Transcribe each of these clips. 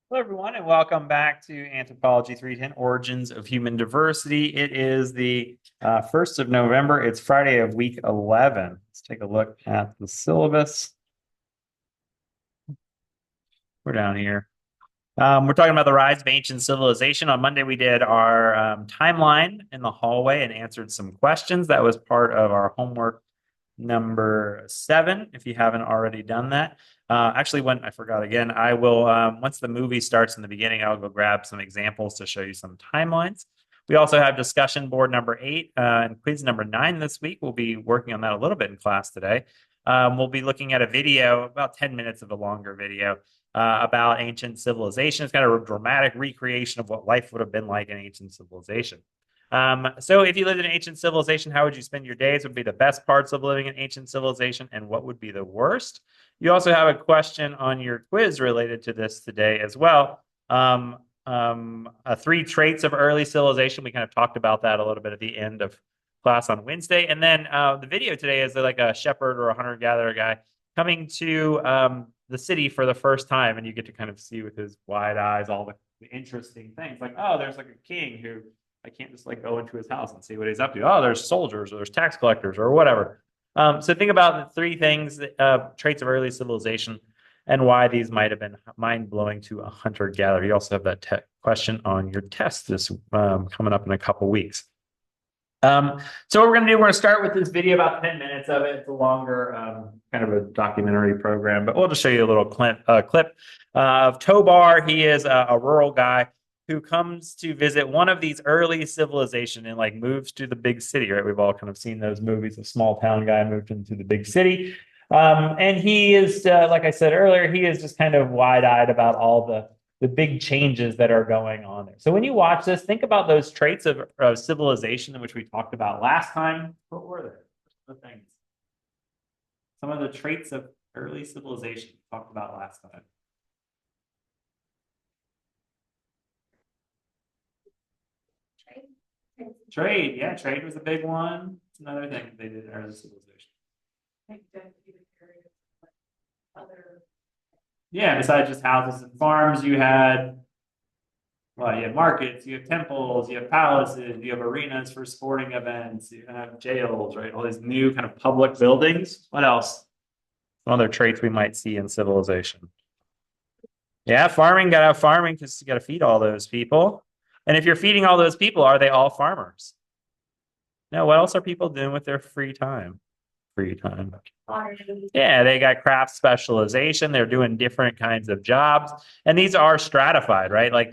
Hello, everyone, and welcome back to Anthropology 310 Origins of Human Diversity. It is the 1st of November. It's Friday of week 11. Let's take a look at the syllabus. We're down here. We're talking about the rise of ancient civilization. On Monday, we did our timeline in the hallway and answered some questions. That was part of our homework number 7, if you haven't already done that. Actually, when I forgot again, I will, once the movie starts in the beginning, I'll go grab some examples to show you some timelines. We also have discussion board number 8 and quiz number 9 this week. We'll be working on that a little bit in class today. We'll be looking at a video, about 10 minutes of a longer video about ancient civilization. It's kind of a dramatic recreation of what life would have been like in ancient civilization. So if you lived in ancient civilization, how would you spend your days? Would be the best parts of living in ancient civilization, and what would be the worst? You also have a question on your quiz related to this today as well. 3 traits of early civilization. We kind of talked about that a little bit at the end of class on Wednesday. And then the video today is like a shepherd or a hunter-gatherer guy coming to the city for the first time, and you get to kind of see with his wide eyes all the interesting things. Like, oh, there's like a king who I can't just like go into his house and see what he's up to. Oh, there's soldiers or there's tax collectors or whatever. So think about the 3 things, traits of early civilization, and why these might have been mind-blowing to a hunter-gatherer. You also have that question on your test this coming up in a couple weeks. So what we're going to do, we're going to start with this video, about 10 minutes of it. It's a longer kind of a documentary program, but we'll just show you a little clip of Tobar. He is a rural guy who comes to visit one of these early civilization and like moves to the big city, right? We've all kind of seen those movies, a small town guy moved into the big city. And he is, like I said earlier, he is just kind of wide-eyed about all the big changes that are going on there. So when you watch this, think about those traits of civilization in which we talked about last time. What were they? The things. Some of the traits of early civilization we talked about last time. Trade, yeah, trade was a big one. It's another thing they did in early civilization. Yeah, besides just houses and farms, you had, well, you have markets, you have temples, you have palaces, you have arenas for sporting events, you have jails, right? All these new kind of public buildings. What else? Some other traits we might see in civilization. Yeah, farming, gotta have farming because you gotta feed all those people. And if you're feeding all those people, are they all farmers? No, what else are people doing with their free time? Free time. Yeah, they got craft specialization. They're doing different kinds of jobs. And these are stratified, right? Like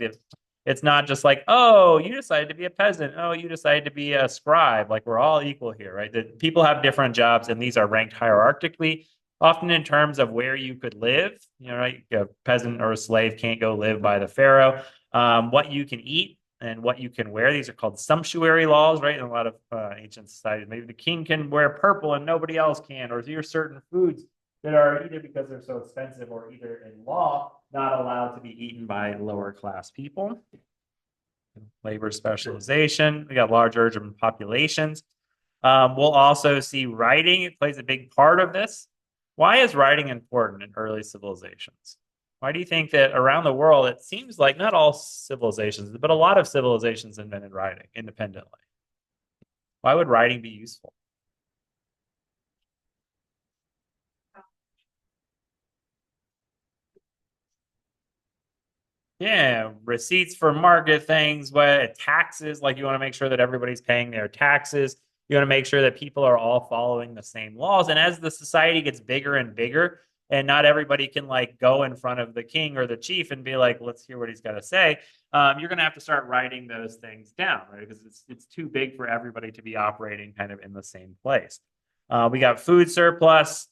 it's not just like, oh, you decided to be a peasant. Oh, you decided to be a scribe. Like we're all equal here, right? That people have different jobs and these are ranked hierarchically, often in terms of where you could live. You know, right? A peasant or a slave can't go live by the pharaoh. What you can eat and what you can wear. These are called sumptuary laws, right? In a lot of ancient societies, maybe the king can wear purple and nobody else can, or there are certain foods that are either because they're so expensive or either in law not allowed to be eaten by lower class people. Labor specialization. We got large urban populations. We'll also see writing. It plays a big part of this. Why is writing important in early civilizations? Why do you think that around the world, it seems like not all civilizations, but a lot of civilizations invented writing independently? Why would writing be useful? Yeah, receipts for market things, what taxes, like you want to make sure that everybody's paying their taxes. You want to make sure that people are all following the same laws. And as the society gets bigger and bigger, and not everybody can like go in front of the king or the chief and be like, let's hear what he's got to say. You're going to have to start writing those things down, right? Because it's too big for everybody to be operating kind of in the same place. We got food surplus,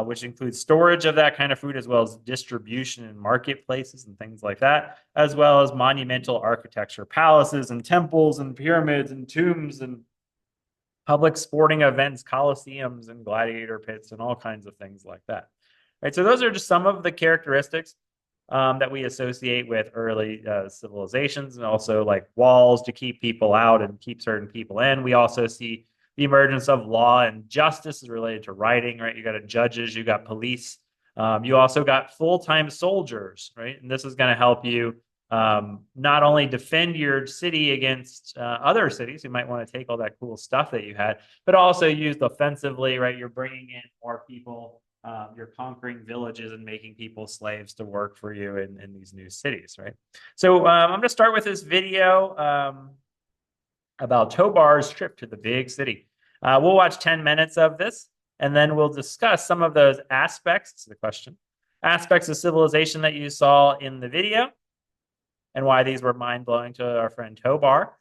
which includes storage of that kind of food, as well as distribution in marketplaces and things like that, as well as monumental architecture, palaces and temples and pyramids and tombs and public sporting events, coliseums and gladiator pits and all kinds of things like that. Right, so those are just some of the characteristics that we associate with early civilizations, and also like walls to keep people out and keep certain people in. We also see the emergence of law and justice is related to writing, right? You got judges, you got police, You also got full-time soldiers, right? And this is going to help you not only defend your city against other cities who might want to take all that cool stuff that you had, but also used offensively, right? You're bringing in more people. You're conquering villages and making people slaves to work for you in these new cities, right? So I'm going to start with this video about Tobar's trip to the big city. We'll watch 10 minutes of this, and then we'll discuss some of those aspects, this is the question, aspects of civilization that you saw in the video, and why these were mind-blowing to our friend Tobar.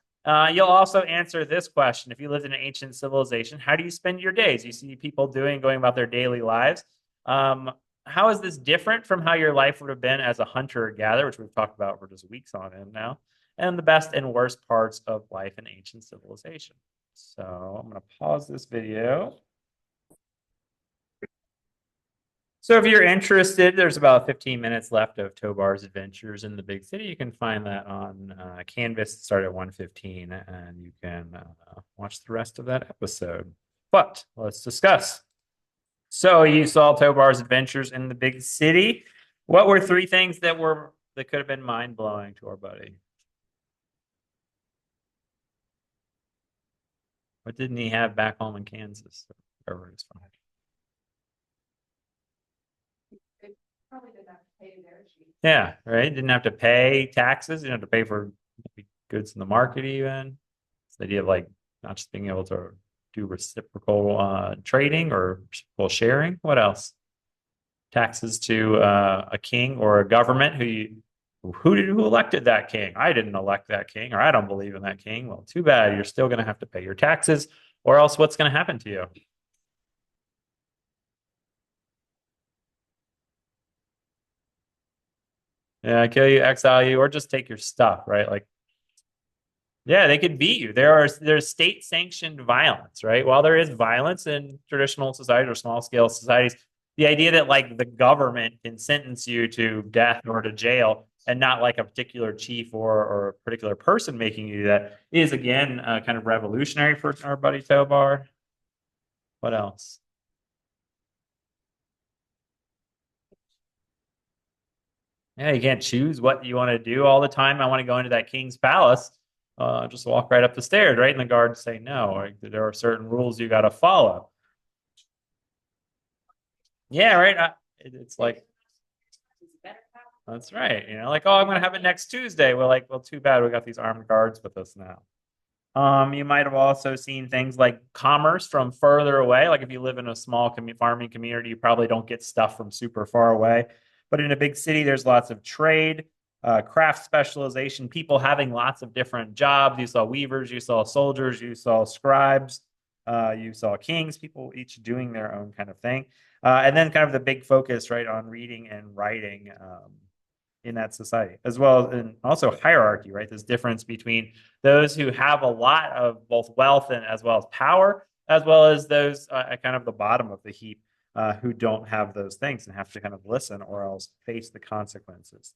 You'll also answer this question. If you lived in an ancient civilization, how do you spend your days? You see people going about their daily lives. How is this different from how your life would have been as a hunter or gatherer, which we've talked about for just weeks on end now, and the best and worst parts of life in ancient civilization. So I'm going to pause this video. So if you're interested, there's about 15 minutes left of Tobar's adventures in the big city. You can find that on Canvas. Start at 1:15, and you can watch the rest of that episode. But let's discuss. So you saw Tobar's adventures in the big city. What were three things that could have been mind-blowing to our buddy? What didn't he have back home in Kansas? Wherever it's from. Probably didn't have to pay their sheet. Yeah, right. Didn't have to pay taxes. Didn't have to pay for goods in the market even. It's the idea of like not just being able to do reciprocal trading or reciprocal sharing. What else? Taxes to a king or a government who elected that king? I didn't elect that king, or I don't believe in that king. Well, too bad. You're still going to have to pay your taxes, or else what's going to happen to you? Yeah, kill you, exile you, or just take your stuff, right? Like, yeah, they could beat you. There's state sanctioned violence, right? While there is violence in traditional societies or small scale societies, the idea that like the government can sentence you to death or to jail and not like a particular chief or a particular person making you do that is again kind of revolutionary for our buddy Tobar. What else? Yeah, you can't choose what you want to do all the time. I want to go into that king's palace. Just walk right up the stairs, right? And the guards say no. Like, there are certain rules you got to follow. Yeah, right. It's like that's right. You know, like, oh, I'm going to have it next Tuesday. We're like, well, too bad we got these armed guards with us now. You might have also seen things like commerce from further away. Like if you live in a small farming community, you probably don't get stuff from super far away. But in a big city, there's lots of trade, craft specialization, people having lots of different jobs. You saw weavers, you saw soldiers, you saw scribes, you saw kings, people each doing their own kind of thing. And then kind of the big focus, right, on reading and writing in that society, as well as and also hierarchy, right? This difference between those who have a lot of both wealth and as well as power, as well as those at kind of the bottom of the heap who don't have those things and have to kind of listen or else face the consequences.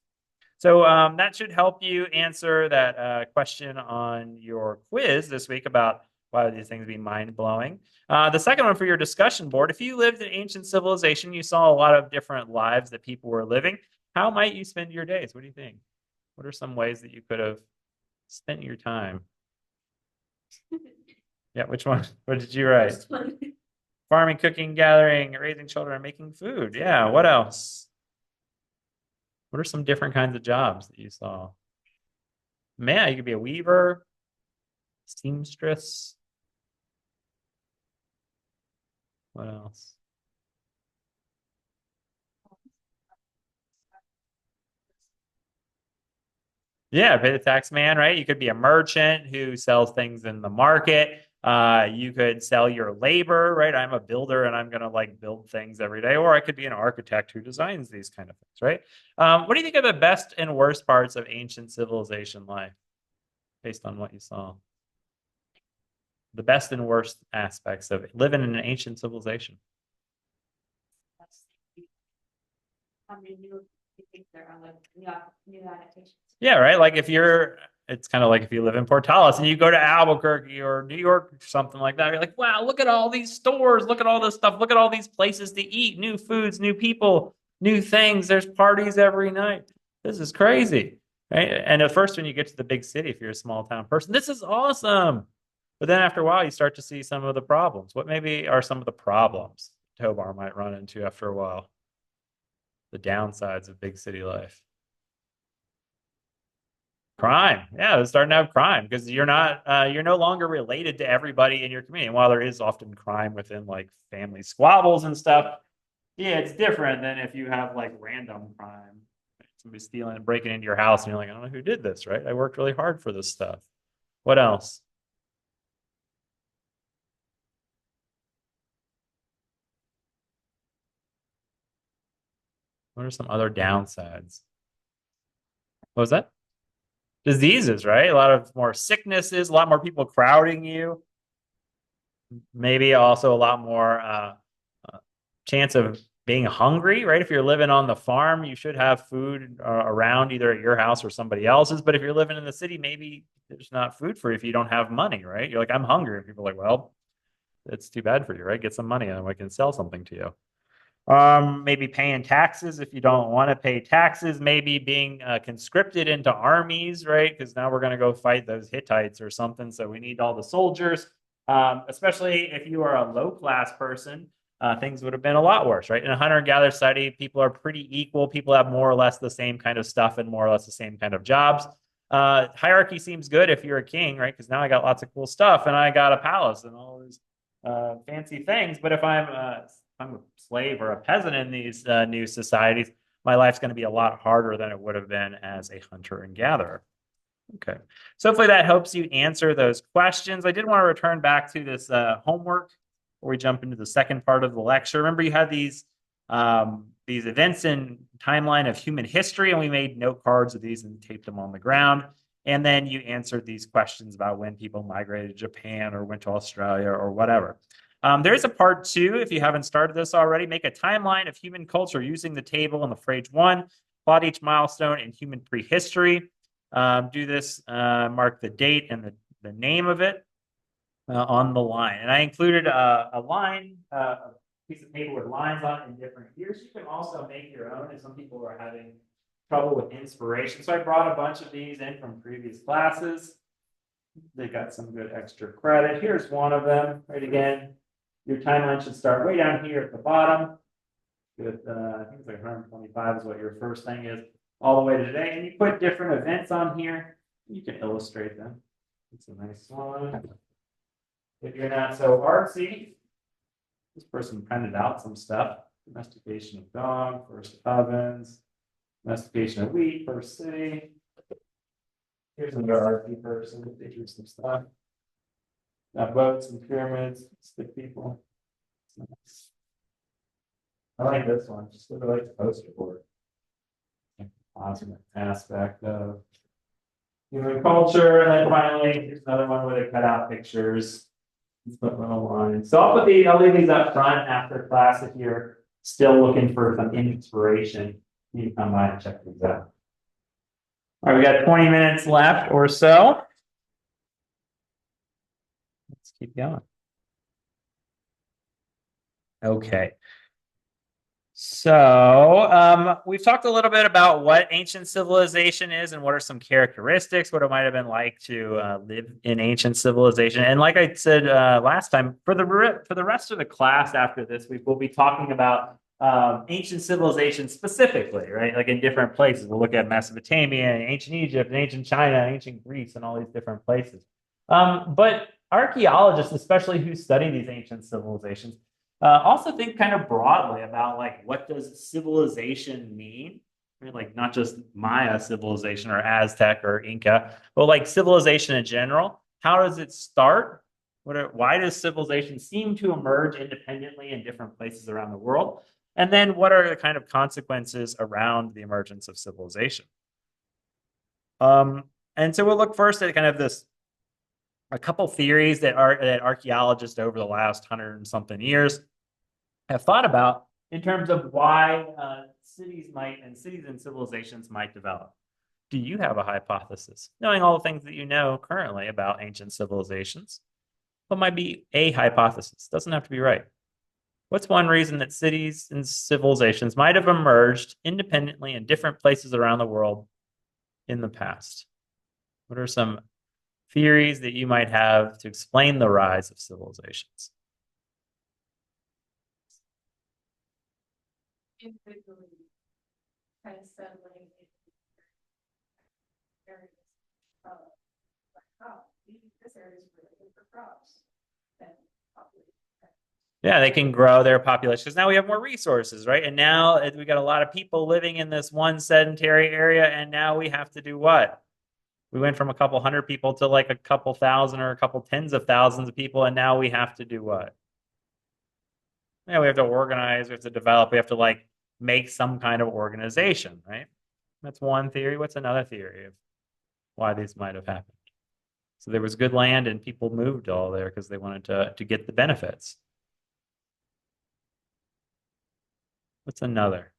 So that should help you answer that question on your quiz this week about why would these things be mind-blowing. The second one for your discussion board, if you lived in ancient civilization, you saw a lot of different lives that people were living. How might you spend your days? What do you think? What are some ways that you could have spent your time? Yeah, which one? What did you write? Farming, cooking, gathering, raising children, and making food. Yeah, what else? What are some different kinds of jobs that you saw? Man, you could be a weaver, seamstress. What else? Yeah, pay the tax man, right? You could be a merchant who sells things in the market. You could sell your labor, right? I'm a builder and I'm gonna like build things every day, or I could be an architect who designs these kind of things, right? What do you think are the best and worst parts of ancient civilization life, based on what you saw? The best and worst aspects of living in an ancient civilization. New adaptations. Yeah, right. Like it's kind of like if you live in Portales and you go to Albuquerque or New York or something like that, you're like, wow, look at all these stores, look at all this stuff, look at all these places to eat, new foods, new people. new things. There's parties every night. This is crazy. Right? And at first, when you get to the big city, if you're a small town person, this is awesome. But then after a while, you start to see some of the problems. What maybe are some of the problems Tobar might run into after a while? The downsides of big city life. Crime. Yeah, it's starting to have crime because you're no longer related to everybody in your community. And while there is often crime within like family squabbles and stuff, yeah, it's different than if you have like random crime. Somebody stealing and breaking into your house, and you're like, I don't know who did this, right? I worked really hard for this stuff. What else? What are some other downsides? What was that? Diseases, right? A lot of more sicknesses, a lot more people crowding you. Maybe also a lot more chance of being hungry, right? If you're living on the farm, you should have food around either at your house or somebody else's. But if you're living in the city, maybe there's not food for you if you don't have money, right? You're like, I'm hungry. And people are like, well, it's too bad for you, right? Get some money and we can sell something to you. Maybe paying taxes if you don't want to pay taxes, maybe being conscripted into armies, right? Because now we're going to go fight those Hittites or something. So we need all the soldiers, especially if you are a low class person. Things would have been a lot worse, right? In a hunter and gatherer society, people are pretty equal. People have more or less the same kind of stuff and more or less the same kind of jobs. Hierarchy seems good if you're a king, right? Because now I got lots of cool stuff and I got a palace and all these fancy things. But if I'm a slave or a peasant in these new societies, my life's going to be a lot harder than it would have been as a hunter and gatherer. Okay. So hopefully that helps you answer those questions. I did want to return back to this homework before we jump into the second part of the lecture. Remember, you had these events in timeline of human history, and we made note cards of these and taped them on the ground. And then you answered these questions about when people migrated to Japan or went to Australia or whatever. There is a part two, if you haven't started this already. Make a timeline of human culture using the table in the phrase one. Plot each milestone in human prehistory. Do this, mark the date and the name of it on the line. And I included a line, a piece of paper with lines on it in different years. You can also make your own if some people are having trouble with inspiration. So I brought a bunch of these in from previous classes. They got some good extra credit. Here's one of them, right again. Your timeline should start way down here at the bottom. With, I think it's like 125 is what your first thing is, all the way to today. And you put different events on here. You can illustrate them. It's a nice one. If you're not so artsy, this person printed out some stuff. Domestication of dog, first ovens, domestication of wheat, first city. Here's another artsy person. They drew some stuff. Got boats and pyramids, stick people. Nice. I like this one, just literally like the poster board. Awesome aspect of human culture. And then finally, here's another one where they cut out pictures. Let's put little lines. So I'll leave these up front after class if you're still looking for some inspiration. You can come by and check these out. All right, we got 20 minutes left or so. Let's keep going. Okay. So we've talked a little bit about what ancient civilization is and what are some characteristics, what it might have been like to live in ancient civilization. And like I said last time, for the rest of the class after this week, we'll be talking about ancient civilization specifically, right? Like in different places. We'll look at Mesopotamia and ancient Egypt and ancient China and ancient Greece and all these different places. But archaeologists, especially who study these ancient civilizations, also think kind of broadly about like what does civilization mean, right? Like not just Maya civilization or Aztec or Inca, but like civilization in general. How does it start? Why does civilization seem to emerge independently in different places around the world? And then what are the kind of consequences around the emergence of civilization? And so we'll look first at kind of a couple theories that archaeologists over the last 100 and something years have thought about in terms of why cities and civilizations might develop. Do you have a hypothesis? Knowing all the things that you know currently about ancient civilizations, what might be a hypothesis? Doesn't have to be right. What's one reason that cities and civilizations might have emerged independently in different places around the world in the past? What are some theories that you might have to explain the rise of civilizations? Individually kind of settling in areas like, oh, this area is really good for crops. Then population. Yeah, they can grow their population because now we have more resources, right? And now we got a lot of people living in this one sedentary area, and now we have to do what? We went from a couple hundred people to like a couple thousand or a couple tens of thousands of people, and now we have to do what? Yeah, we have to organize, we have to develop, we have to like make some kind of organization, right? That's one theory. What's another theory of why these might have happened? So there was good land and people moved all there because they wanted to get the benefits. What's another?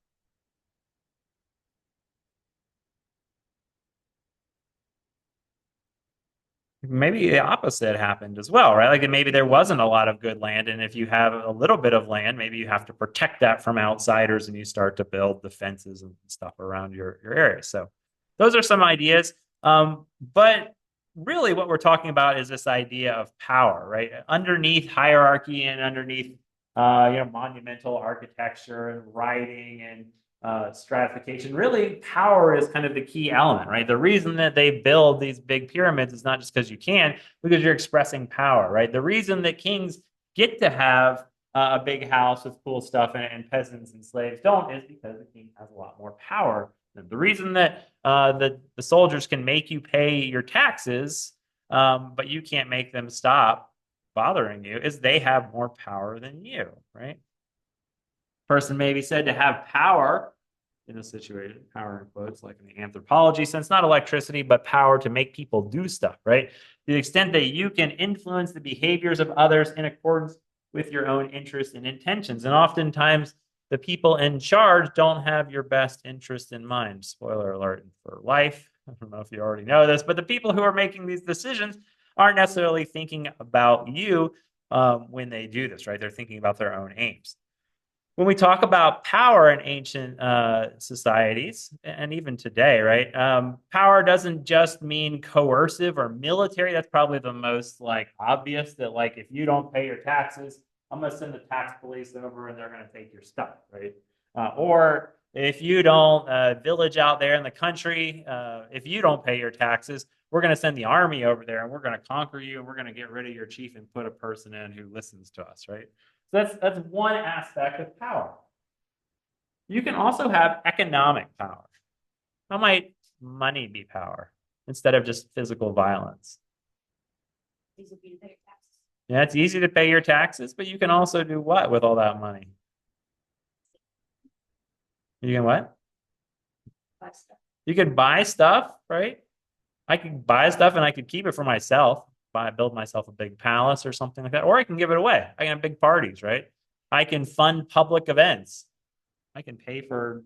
Maybe the opposite happened as well, right? Like maybe there wasn't a lot of good land. And if you have a little bit of land, maybe you have to protect that from outsiders and you start to build the fences and stuff around your area. So those are some ideas. But really what we're talking about is this idea of power, right? Underneath hierarchy and underneath monumental architecture and writing and stratification. Really, power is kind of the key element, right? The reason that they build these big pyramids is not just because you can, because you're expressing power, right? The reason that kings get to have a big house with cool stuff and peasants and slaves don't is because the king has a lot more power. The reason that the soldiers can make you pay your taxes, but you can't make them stop bothering you, is they have more power than you, right? Person may be said to have power in a situation, power in quotes, like in the anthropology sense, not electricity, but power to make people do stuff, right? To the extent that you can influence the behaviors of others in accordance with your own interests and intentions. And oftentimes, the people in charge don't have your best interest in mind. Spoiler alert for life. I don't know if you already know this, but the people who are making these decisions aren't necessarily thinking about you when they do this, right? They're thinking about their own aims. When we talk about power in ancient societies, and even today, right? Power doesn't just mean coercive or military. That's probably the most like obvious that like if you don't pay your taxes, I'm gonna send the tax police over and they're gonna take your stuff, right? Or if you don't village out there in the country, if you don't pay your taxes, we're going to send the army over there and we're going to conquer you and we're going to get rid of your chief and put a person in who listens to us, right? So that's one aspect of power. You can also have economic power. How might money be power instead of just physical violence? These would be the taxes. Yeah, it's easy to pay your taxes, but you can also do what with all that money? You can what? Buy stuff. You can buy stuff, right? I could buy stuff and I could keep it for myself, build myself a big palace or something like that, or I can give it away. I can have big parties, right? I can fund public events. I can pay for,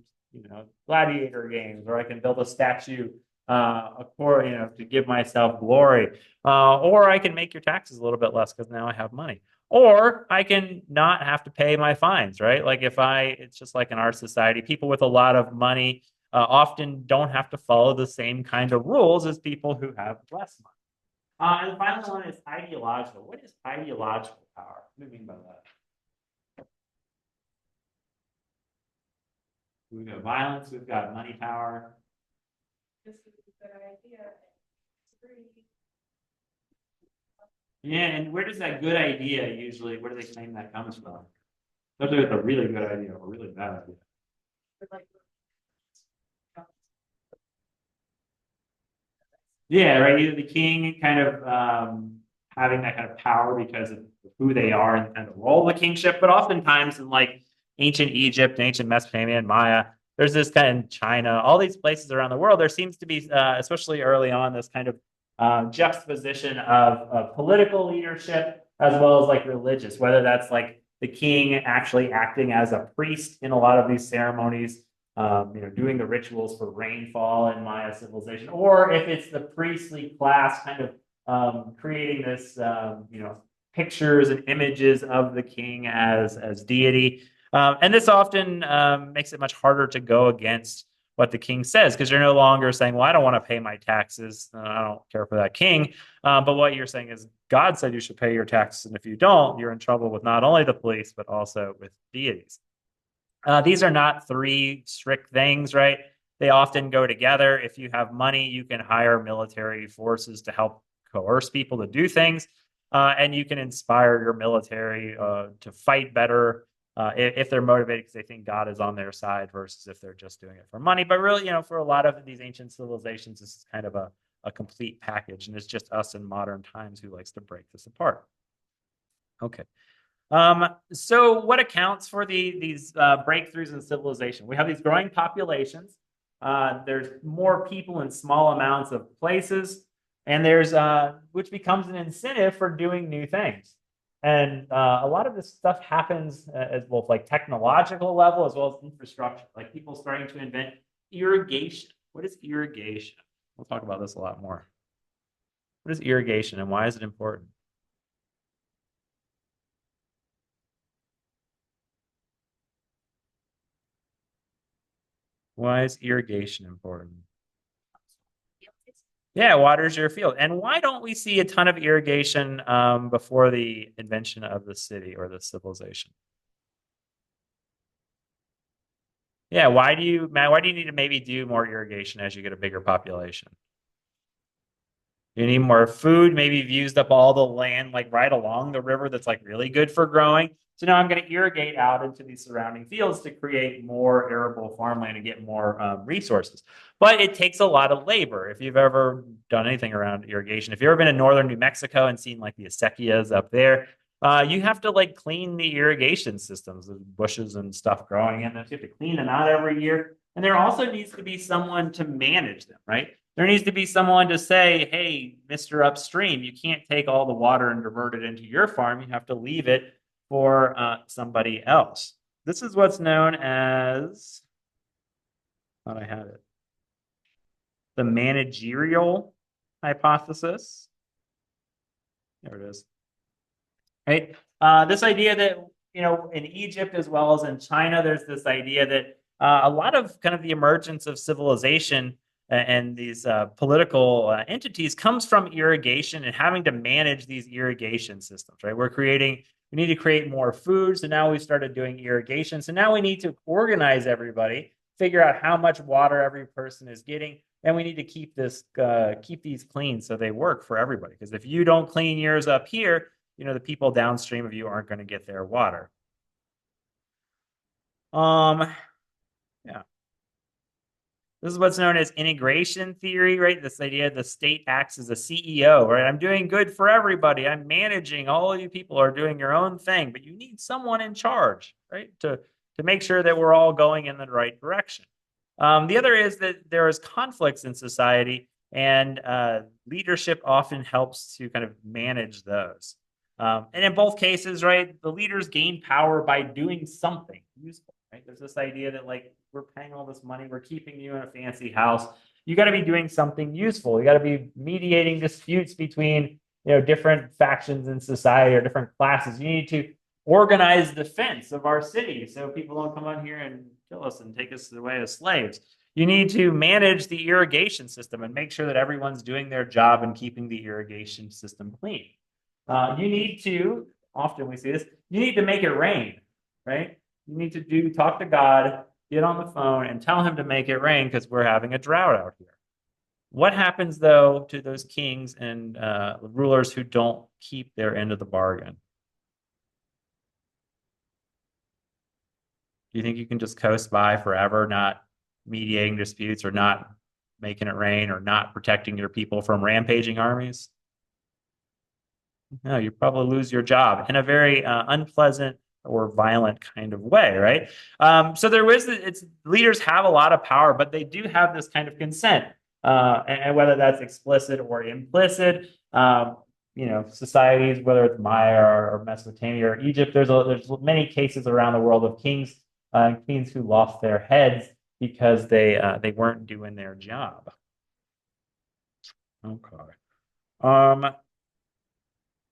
gladiator games, or I can build a statue, to give myself glory. Or I can make your taxes a little bit less because now I have money. Or I can not have to pay my fines, right? Like it's just like in our society, people with a lot of money often don't have to follow the same kind of rules as people who have less money. And the final one is ideological. What is ideological power? What do you mean by that? We've got violence, we've got money power. This is a good idea. Yeah, and where does that good idea usually, where do they claim that comes from? Especially with a really good idea or a really bad idea. Yeah, right. Either the king kind of having that kind of power because of who they are and kind of role of the kingship, but oftentimes in like ancient Egypt, ancient Mesopotamia, and Maya, there's this kind of China, all these places around the world. There seems to be, especially early on, this kind of juxtaposition of political leadership as well as like religious, whether that's like the king actually acting as a priest in a lot of these ceremonies, doing the rituals for rainfall in Maya civilization, or if it's the priestly class kind of creating this, pictures and images of the king as deity. And this often makes it much harder to go against what the king says, because you're no longer saying, well, I don't want to pay my taxes. I don't care for that king. But what you're saying is God said you should pay your taxes. And if you don't, you're in trouble with not only the police, but also with deities. These are not three strict things, right? They often go together. If you have money, you can hire military forces to help coerce people to do things. And you can inspire your military to fight better if they're motivated because they think God is on their side versus if they're just doing it for money. But really, for a lot of these ancient civilizations, this is kind of a complete package. And it's just us in modern times who likes to break this apart. Okay. So what accounts for these breakthroughs in civilization? We have these growing populations. There's more people in small amounts of places, and there's which becomes an incentive for doing new things. And a lot of this stuff happens at both like technological level as well as infrastructure, like people starting to invent irrigation. What is irrigation? We'll talk about this a lot more. What is irrigation and why is it important? Why is irrigation important? Yeah, waters your field. And why don't we see a ton of irrigation before the invention of the city or the civilization? Yeah, why do you need to maybe do more irrigation as you get a bigger population? You need more food. Maybe you've used up all the land like right along the river that's like really good for growing. So now I'm going to irrigate out into these surrounding fields to create more arable farmland and get more resources. But it takes a lot of labor. If you've ever done anything around irrigation, if you've ever been in northern New Mexico and seen like the acequias up there, you have to like clean the irrigation systems, the bushes and stuff growing in them. You have to clean them out every year. And there also needs to be someone to manage them, right? There needs to be someone to say, hey, Mr. Upstream, you can't take all the water and divert it into your farm. You have to leave it for somebody else. This is what's known as, thought I had it, the managerial hypothesis. There it is. Right? This idea that, in Egypt as well as in China, there's this idea that a lot of kind of the emergence of civilization and these political entities comes from irrigation and having to manage these irrigation systems, right? We need to create more food. So now we started doing irrigation. So now we need to organize everybody, figure out how much water every person is getting. And we need to keep these clean so they work for everybody. Because if you don't clean yours up here, the people downstream of you aren't going to get their water. Yeah. This is what's known as integration theory, right? This idea the state acts as a CEO, right? I'm doing good for everybody. I'm managing. All of you people are doing your own thing, but you need someone in charge, right? To make sure that we're all going in the right direction. The other is that there is conflicts in society, and leadership often helps to kind of manage those. And in both cases, right, the leaders gain power by doing something useful, right? There's this idea that like we're paying all this money, we're keeping you in a fancy house. You got to be doing something useful. You got to be mediating disputes between different factions in society or different classes. You need to organize defense of our city so people don't come on here and kill us and take us away as slaves. You need to manage the irrigation system and make sure that everyone's doing their job and keeping the irrigation system clean. You need to, often we see this, you need to make it rain, right? You need to talk to God, get on the phone and tell him to make it rain because we're having a drought out here. What happens though to those kings and rulers who don't keep their end of the bargain? Do you think you can just coast by forever, not mediating disputes or not making it rain or not protecting your people from rampaging armies? No, you probably lose your job in a very unpleasant or violent kind of way, right? So it's leaders have a lot of power, but they do have this kind of consent, and whether that's explicit or implicit. Societies, whether it's Maya or Mesopotamia or Egypt, there's many cases around the world of kings and queens who lost their heads because they weren't doing their job. Okay.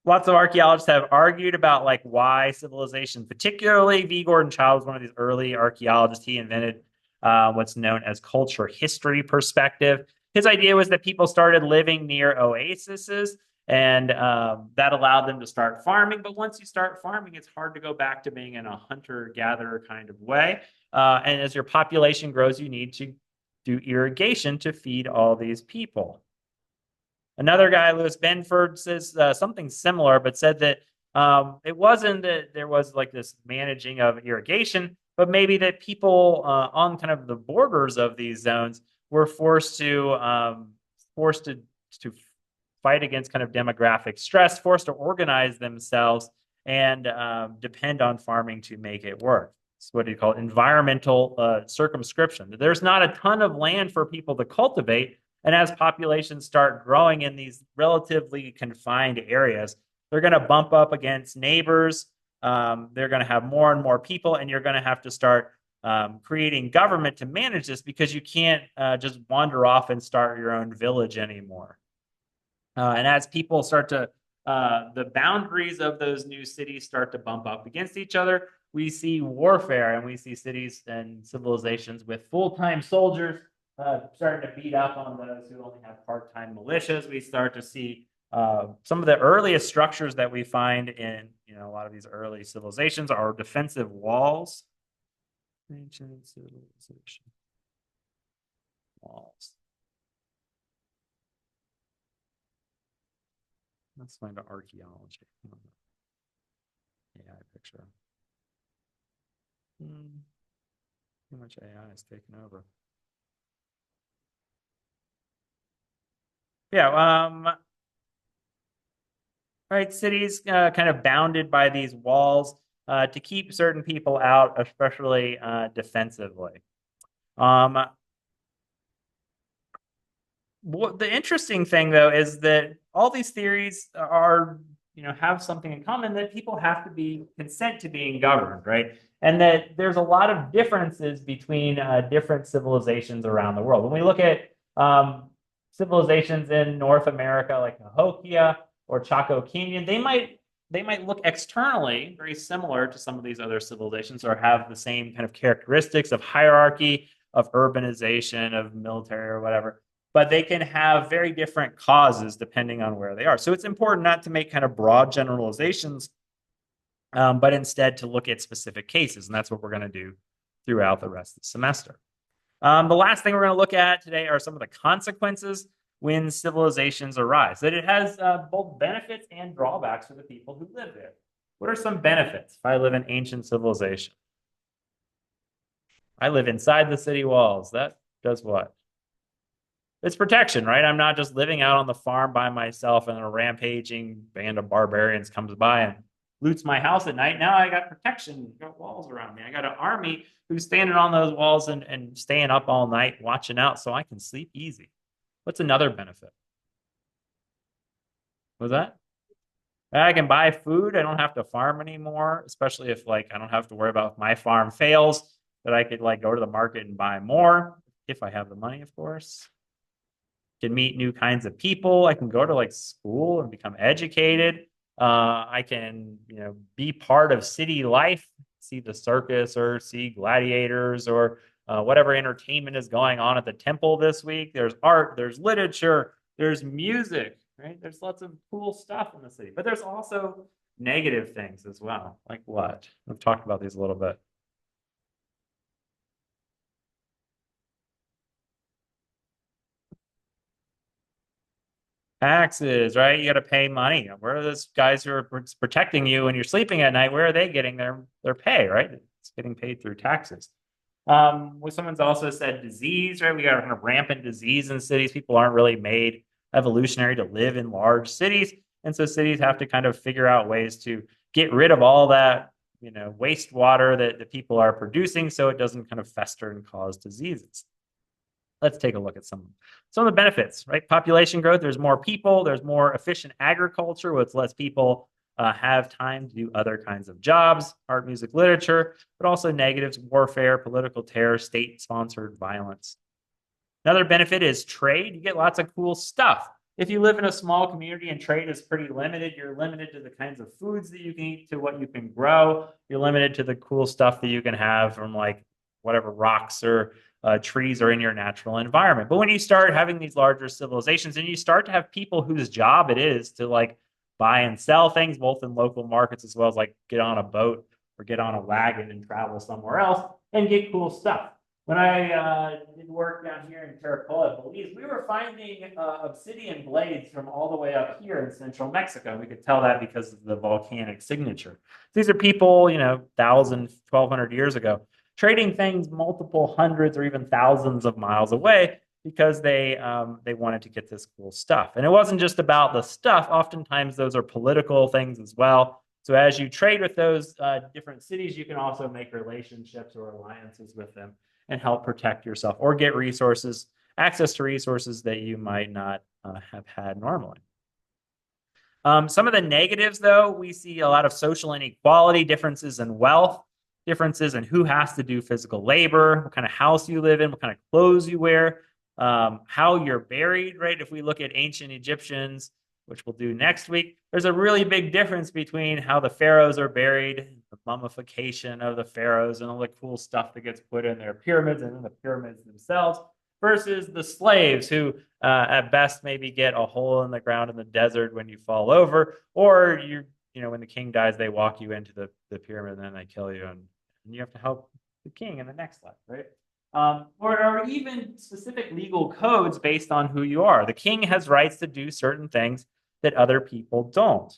Lots of archaeologists have argued about like why civilization, particularly V. Gordon Childe was one of these early archaeologists. He invented what's known as culture history perspective. His idea was that people started living near oases, and that allowed them to start farming. But once you start farming, it's hard to go back to being in a hunter-gatherer kind of way. And as your population grows, you need to do irrigation to feed all these people. Another guy, Louis Benford, says something similar, but said that it wasn't that there was like this managing of irrigation, but maybe that people on kind of the borders of these zones were forced to fight against kind of demographic stress, forced to organize themselves and depend on farming to make it work. It's what do you call it? Environmental circumscription. There's not a ton of land for people to cultivate, and as populations start growing in these relatively confined areas, they're going to bump up against neighbors. They're going to have more and more people, and you're going to have to start creating government to manage this because you can't just wander off and start your own village anymore. And as people start to, the boundaries of those new cities start to bump up against each other, we see warfare and we see cities and civilizations with full-time soldiers starting to beat up on those who only have part-time militias. We start to see some of the earliest structures that we find in a lot of these early civilizations are defensive walls. Ancient civilization walls. Let's find an archaeology. AI picture. Too much AI is taken over. Yeah, right, cities kind of bounded by these walls to keep certain people out, especially defensively. The interesting thing, though, is that all these theories are, have something in common, that people have to be consent to being governed, right? And that there's a lot of differences between different civilizations around the world. When we look at civilizations in North America, like Cahokia or Chaco Canyon, they might look externally very similar to some of these other civilizations or have the same kind of characteristics of hierarchy, of urbanization, of military or whatever, but they can have very different causes depending on where they are. So it's important not to make kind of broad generalizations, but instead to look at specific cases. And that's what we're going to do throughout the rest of the semester. The last thing we're going to look at today are some of the consequences when civilizations arise. That it has both benefits and drawbacks for the people who live there. What are some benefits if I live in ancient civilization? I live inside the city walls. That does what? It's protection, right? I'm not just living out on the farm by myself and a rampaging band of barbarians comes by and loots my house at night. Now I got protection, got walls around me. I got an army who's standing on those walls and staying up all night watching out so I can sleep easy. What's another benefit? Was that? I can buy food. I don't have to farm anymore, especially if like I don't have to worry about if my farm fails, that I could like go to the market and buy more if I have the money, of course. Can meet new kinds of people. I can go to like school and become educated. I can, be part of city life, see the circus or see gladiators or whatever entertainment is going on at the temple this week. There's art, there's literature, there's music, right? There's lots of cool stuff in the city, but there's also negative things as well. Like what? We've talked about these a little bit. Taxes, right? You got to pay money. Where are those guys who are protecting you when you're sleeping at night? Where are they getting their pay, right? It's getting paid through taxes. Someone's also said disease, right? We got kind of rampant disease in cities. People aren't really made evolutionary to live in large cities. And so cities have to kind of figure out ways to get rid of all that, wastewater that people are producing so it doesn't kind of fester and cause diseases. Let's take a look at some of the benefits, right? Population growth, there's more people, there's more efficient agriculture with less people have time to do other kinds of jobs, art, music, literature, but also negatives, warfare, political terror, state-sponsored violence. Another benefit is trade. You get lots of cool stuff. If you live in a small community and trade is pretty limited, you're limited to the kinds of foods that you can eat, to what you can grow. You're limited to the cool stuff that you can have from like whatever rocks or trees are in your natural environment. But when you start having these larger civilizations and you start to have people whose job it is to like buy and sell things, both in local markets as well as like get on a boat or get on a wagon and travel somewhere else and get cool stuff. When I did work down here in Caracola, Belize, we were finding obsidian blades from all the way up here in central Mexico. We could tell that because of the volcanic signature. These are people, 1,000, 1,200 years ago, trading things multiple hundreds or even thousands of miles away because they wanted to get this cool stuff. And it wasn't just about the stuff. Oftentimes, those are political things as well. So as you trade with those different cities, you can also make relationships or alliances with them and help protect yourself or get resources, access to resources that you might not have had normally. Some of the negatives, though, we see a lot of social inequality, differences in wealth, differences in who has to do physical labor, what kind of house you live in, what kind of clothes you wear, how you're buried, right? If we look at ancient Egyptians, which we'll do next week, there's a really big difference between how the pharaohs are buried, the mummification of the pharaohs, and all the cool stuff that gets put in their pyramids and in the pyramids themselves, versus the slaves who, at best, maybe get a hole in the ground in the desert when you fall over, or when the king dies, they walk you into the pyramid and then they kill you, and you have to help the king in the next life, right? Or even specific legal codes based on who you are. The king has rights to do certain things that other people don't.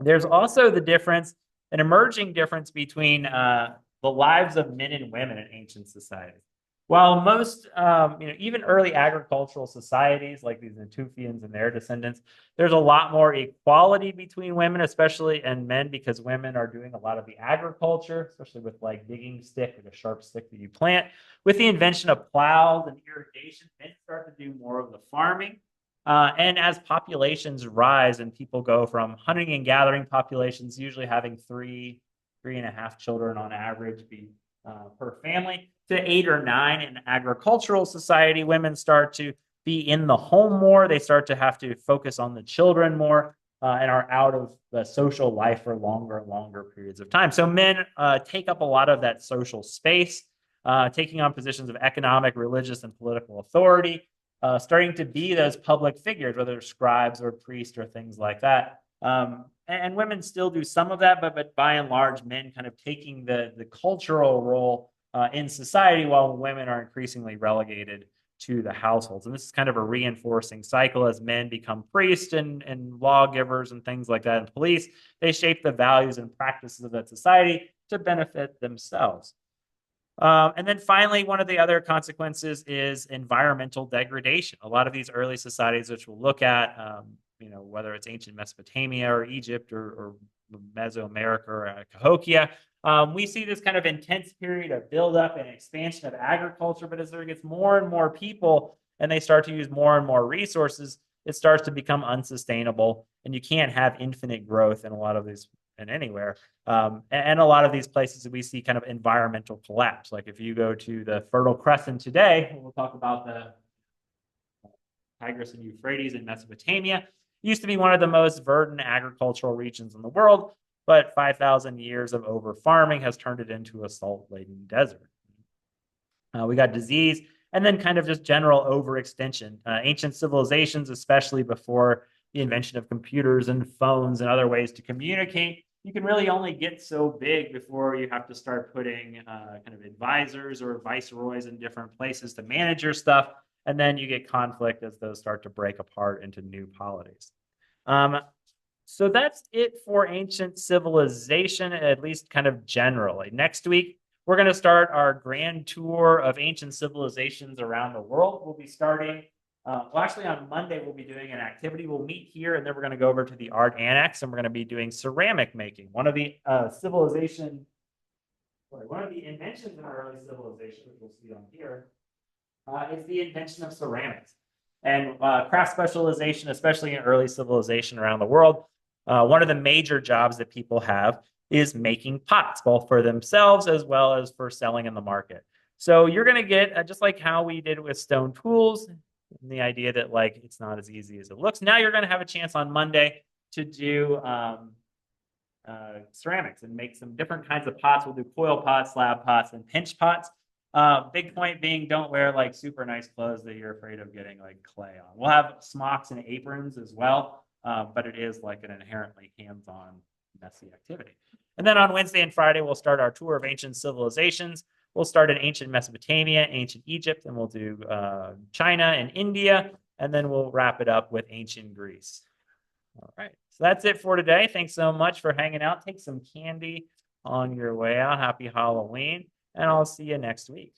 There's also an emerging difference between the lives of men and women in ancient societies. While most, even early agricultural societies like these Natufians and their descendants, there's a lot more equality between women, especially and men, because women are doing a lot of the agriculture, especially with like digging stick, like a sharp stick that you plant. With the invention of plows and irrigation, men start to do more of the farming. And as populations rise and people go from hunting and gathering populations, usually having three and a half children on average per family, to 8 or 9 in agricultural society, women start to be in the home more. They start to have to focus on the children more and are out of the social life for longer and longer periods of time. So men take up a lot of that social space, taking on positions of economic, religious, and political authority, starting to be those public figures, whether scribes or priests or things like that. And women still do some of that, but by and large, men kind of taking the cultural role in society, while women are increasingly relegated to the households. And this is kind of a reinforcing cycle as men become priests and lawgivers and things like that, and police. They shape the values and practices of that society to benefit themselves. And then finally, one of the other consequences is environmental degradation. A lot of these early societies, which we'll look at, whether it's ancient Mesopotamia or Egypt or Mesoamerica or Cahokia, we see this kind of intense period of buildup and expansion of agriculture. But as there gets more and more people and they start to use more and more resources, it starts to become unsustainable. And you can't have infinite growth in a lot of these and anywhere. And a lot of these places we see kind of environmental collapse. Like if you go to the Fertile Crescent today, we'll talk about the Tigris and Euphrates in Mesopotamia. It used to be one of the most verdant agricultural regions in the world, but 5,000 years of over farming has turned it into a salt-laden desert. We got disease, and then kind of just general overextension. Ancient civilizations, especially before the invention of computers and phones and other ways to communicate, you can really only get so big before you have to start putting kind of advisors or viceroys in different places to manage your stuff. And then you get conflict as those start to break apart into new polities. So that's it for ancient civilization, at least kind of generally. Next week, we're going to start our grand tour of ancient civilizations around the world. We'll be starting, actually on Monday, we'll be doing an activity. We'll meet here, and then we're going to go over to the art annex, and we're going to be doing ceramic making. One of the inventions in our early civilization, which we'll see on here, is the invention of ceramics. And craft specialization, especially in early civilization around the world, one of the major jobs that people have is making pots, both for themselves as well as for selling in the market. So you're going to get, just like how we did with stone tools, And the idea that like it's not as easy as it looks. Now you're going to have a chance on Monday to do ceramics and make some different kinds of pots. We'll do coil pots, slab pots, and pinch pots. Big point being, don't wear like super nice clothes that you're afraid of getting like clay on. We'll have smocks and aprons as well, but it is like an inherently hands-on, messy activity. And then on Wednesday and Friday, we'll start our tour of ancient civilizations. We'll start in ancient Mesopotamia, ancient Egypt, and we'll do China and India, and then we'll wrap it up with ancient Greece. All right, so that's it for today. Thanks so much for hanging out. Take some candy on your way out. Happy Halloween, and I'll see you next week.